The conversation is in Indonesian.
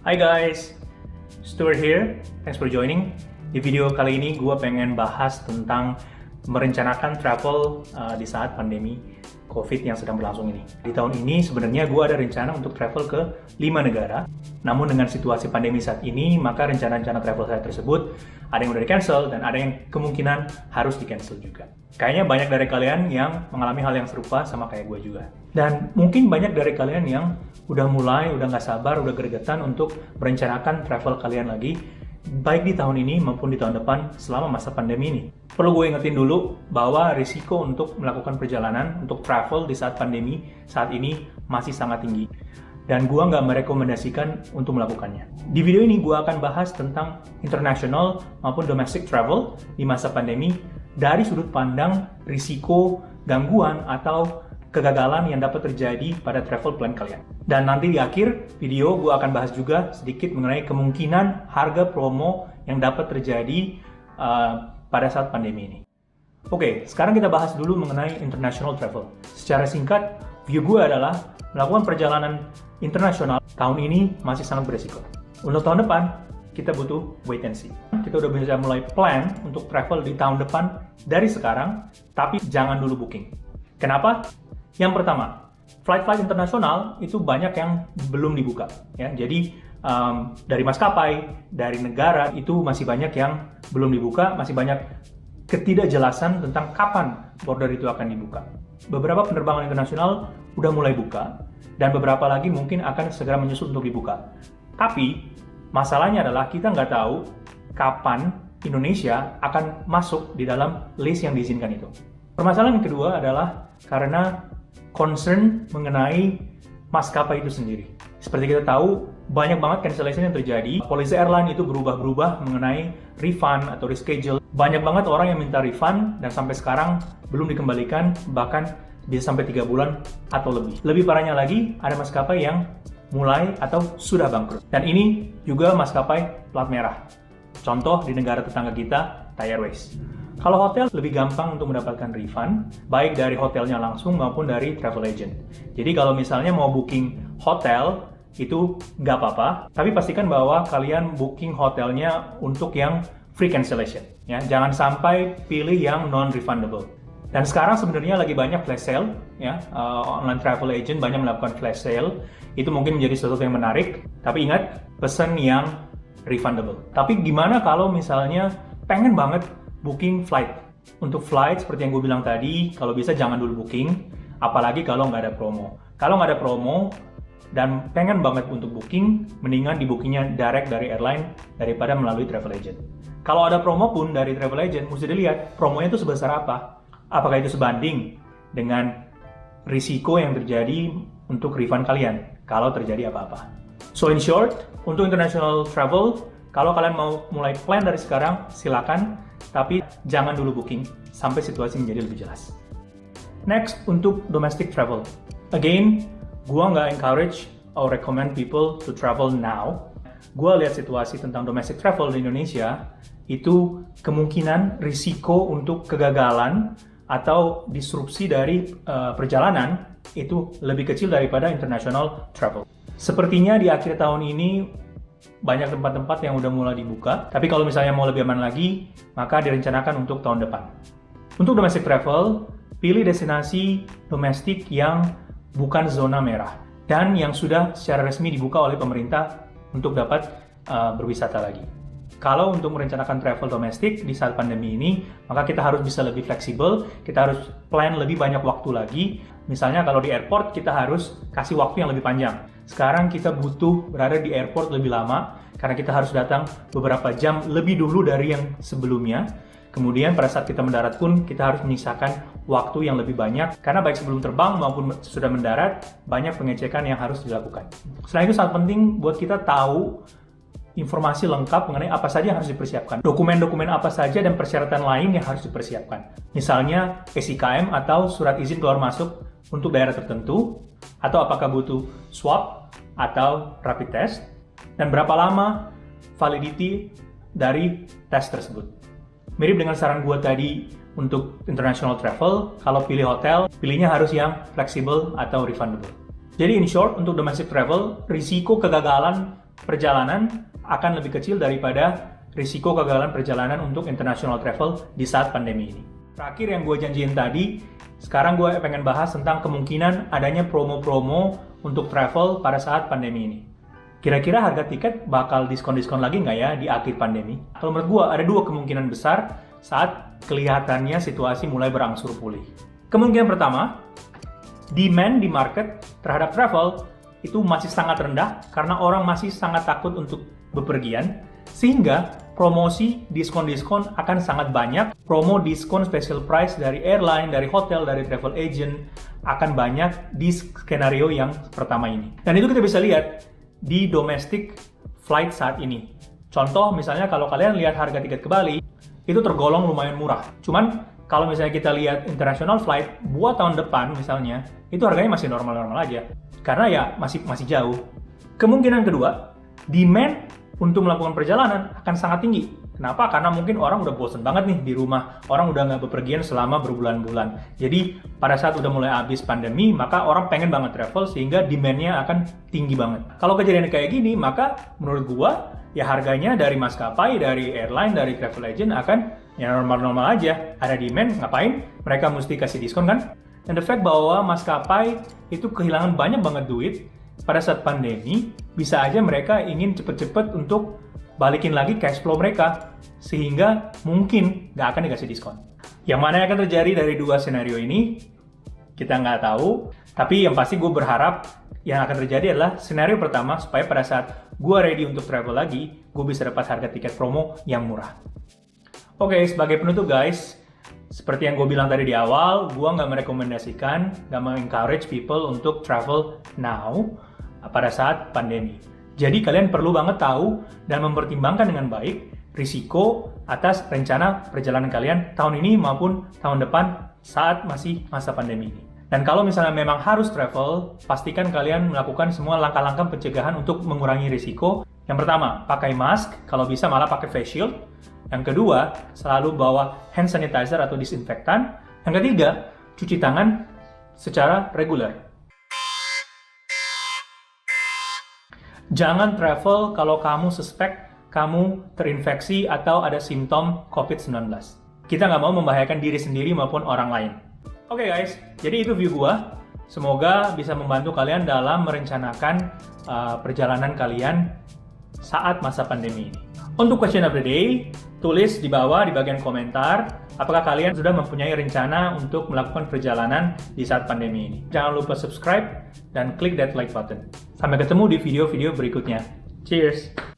Hi guys, Stuart here. Thanks for joining. Di video kali ini gue pengen bahas tentang merencanakan travel di saat pandemi COVID yang sedang berlangsung ini. Di tahun ini sebenarnya gue ada rencana untuk travel ke 5 negara. Namun dengan situasi pandemi saat ini, maka rencana-rencana travel saya tersebut ada yang udah di-cancel dan ada yang kemungkinan harus di-cancel juga. Kayaknya banyak dari kalian yang mengalami hal yang serupa sama kayak gue juga. Dan mungkin banyak dari kalian yang udah nggak sabar, udah gregetan untuk merencanakan travel kalian lagi, baik di tahun ini maupun di tahun depan selama masa pandemi ini. Perlu gue ingetin dulu bahwa risiko untuk melakukan perjalanan, untuk travel di saat pandemi saat ini masih sangat tinggi. Dan gue nggak merekomendasikan untuk melakukannya. Di video ini gue akan bahas tentang international maupun domestic travel di masa pandemi dari sudut pandang risiko, gangguan, atau kegagalan yang dapat terjadi pada travel plan kalian. Dan nanti di akhir video gue akan bahas juga sedikit mengenai kemungkinan harga promo yang dapat terjadi pada saat pandemi ini. Oke, sekarang kita bahas dulu mengenai international travel. Secara singkat, view gue adalah melakukan perjalanan internasional tahun ini masih sangat beresiko. Untuk tahun depan, kita butuh wait and see. Kita udah bisa mulai plan untuk travel di tahun depan dari sekarang, tapi jangan dulu booking. Kenapa? Yang pertama, flight-flight internasional itu banyak yang belum dibuka. Ya. Jadi dari maskapai, dari negara itu masih banyak yang belum dibuka, masih banyak ketidakjelasan tentang kapan border itu akan dibuka. Beberapa penerbangan internasional udah mulai buka, dan beberapa lagi mungkin akan segera menyusul untuk dibuka. Tapi masalahnya adalah kita nggak tahu kapan Indonesia akan masuk di dalam list yang diizinkan itu. Permasalahan yang kedua adalah karena concern mengenai maskapai itu sendiri. Seperti kita tahu, banyak banget cancellation yang terjadi. Polisi airline itu berubah-berubah mengenai refund atau reschedule. Banyak banget orang yang minta refund dan sampai sekarang belum dikembalikan, bahkan bisa sampai 3 bulan atau lebih. Lebih parahnya lagi, ada maskapai yang mulai atau sudah bangkrut. Dan ini juga maskapai plat merah. Contoh di negara tetangga kita, Thai Airways. Kalau hotel lebih gampang untuk mendapatkan refund, baik dari hotelnya langsung maupun dari travel agent. Jadi kalau misalnya mau booking hotel, itu nggak apa-apa, tapi pastikan bahwa kalian booking hotelnya untuk yang free cancellation. Ya, jangan sampai pilih yang non-refundable. Dan sekarang sebenarnya lagi banyak flash sale, ya, online travel agent banyak melakukan flash sale. Itu mungkin menjadi sesuatu yang menarik, tapi ingat, pesan yang refundable. Tapi gimana kalau misalnya pengen banget booking flight? Untuk flight, seperti yang gue bilang tadi, kalau bisa jangan dulu booking, apalagi kalau nggak ada promo. Kalau nggak ada promo, dan pengen banget untuk booking, mendingan di bookingnya direct dari airline daripada melalui travel agent. Kalau ada promo pun dari travel agent, mesti dilihat promonya itu sebesar apa. Apakah itu sebanding dengan risiko yang terjadi untuk refund kalian kalau terjadi apa-apa. So in short, untuk international travel, kalau kalian mau mulai plan dari sekarang, silakan, tapi jangan dulu booking sampai situasi menjadi lebih jelas. Next, untuk domestic travel. Again, gua nggak encourage or recommend people to travel now. Gua lihat situasi tentang domestic travel di Indonesia, itu kemungkinan risiko untuk kegagalan atau disrupsi dari perjalanan itu lebih kecil daripada international travel. Sepertinya di akhir tahun ini banyak tempat-tempat yang udah mulai dibuka, tapi kalau misalnya mau lebih aman lagi, maka direncanakan untuk tahun depan. Untuk domestic travel, pilih destinasi domestik yang bukan zona merah dan yang sudah secara resmi dibuka oleh pemerintah untuk dapat berwisata lagi. Kalau untuk merencanakan travel domestik di saat pandemi ini, maka kita harus bisa lebih fleksibel, kita harus plan lebih banyak waktu lagi. Misalnya kalau di airport, kita harus kasih waktu yang lebih panjang. Sekarang kita butuh berada di airport lebih lama, karena kita harus datang beberapa jam lebih dulu dari yang sebelumnya. Kemudian pada saat kita mendarat pun, kita harus menyisakan waktu yang lebih banyak, karena baik sebelum terbang maupun sudah mendarat, banyak pengecekan yang harus dilakukan. Selain itu sangat penting buat kita tahu informasi lengkap mengenai apa saja yang harus dipersiapkan. Dokumen-dokumen apa saja dan persyaratan lain yang harus dipersiapkan. Misalnya SIKM atau surat izin keluar masuk untuk daerah tertentu, atau apakah butuh swab atau rapid test, dan berapa lama validity dari tes tersebut. Mirip dengan saran gue tadi untuk international travel, kalau pilih hotel, pilihnya harus yang fleksibel atau refundable. Jadi in short, untuk domestic travel, risiko kegagalan perjalanan akan lebih kecil daripada risiko kegagalan perjalanan untuk international travel di saat pandemi ini. Terakhir yang gue janjiin tadi, sekarang gue pengen bahas tentang kemungkinan adanya promo-promo untuk travel pada saat pandemi ini. Kira-kira harga tiket bakal diskon-diskon lagi nggak ya di akhir pandemi? Kalau menurut gue ada dua kemungkinan besar saat kelihatannya situasi mulai berangsur pulih. Kemungkinan pertama, demand di market terhadap travel itu masih sangat rendah karena orang masih sangat takut untuk bepergian, sehingga promosi diskon-diskon akan sangat banyak. Promo diskon special price dari airline, dari hotel, dari travel agent akan banyak di skenario yang pertama ini. Dan itu kita bisa lihat di domestic flight saat ini. Contoh misalnya kalau kalian lihat harga tiket ke Bali, itu tergolong lumayan murah. Cuman kalau misalnya kita lihat international flight buat tahun depan misalnya, itu harganya masih normal-normal aja. Karena ya masih jauh. Kemungkinan kedua, demand untuk melakukan perjalanan akan sangat tinggi. Kenapa? Karena mungkin orang udah bosen banget nih di rumah. Orang udah nggak bepergian selama berbulan-bulan. Jadi pada saat udah mulai habis pandemi, maka orang pengen banget travel sehingga demand-nya akan tinggi banget. Kalau kejadian kayak gini, maka menurut gua ya harganya dari maskapai, dari airline, dari travel agent akan ya normal-normal aja. Ada demand, ngapain? Mereka mesti kasih diskon kan? Dan the fact bahwa maskapai itu kehilangan banyak banget duit pada saat pandemi, bisa aja mereka ingin cepet-cepet untuk balikin lagi cash flow mereka, sehingga mungkin nggak akan dikasih diskon. Yang mana yang akan terjadi dari dua skenario ini, kita nggak tahu, tapi yang pasti gue berharap yang akan terjadi adalah skenario pertama, supaya pada saat gue ready untuk travel lagi, gue bisa dapat harga tiket promo yang murah. Oke, sebagai penutup guys, seperti yang gue bilang tadi di awal, gue nggak merekomendasikan, nggak mengencourage people untuk travel now pada saat pandemi. Jadi kalian perlu banget tahu dan mempertimbangkan dengan baik risiko atas rencana perjalanan kalian tahun ini maupun tahun depan saat masih masa pandemi ini. Dan kalau misalnya memang harus travel, pastikan kalian melakukan semua langkah-langkah pencegahan untuk mengurangi risiko. Yang pertama, pakai mask, kalau bisa malah pakai face shield. Yang kedua, selalu bawa hand sanitizer atau disinfektan. Yang ketiga, cuci tangan secara reguler. Jangan travel kalau kamu suspek kamu terinfeksi atau ada simptom COVID-19. Kita nggak mau membahayakan diri sendiri maupun orang lain. Oke guys, jadi itu view gua. Semoga bisa membantu kalian dalam merencanakan perjalanan kalian saat masa pandemi ini. Untuk question of the day, tulis di bawah di bagian komentar apakah kalian sudah mempunyai rencana untuk melakukan perjalanan di saat pandemi ini. Jangan lupa subscribe dan klik that like button. Sampai ketemu di video-video berikutnya. Cheers!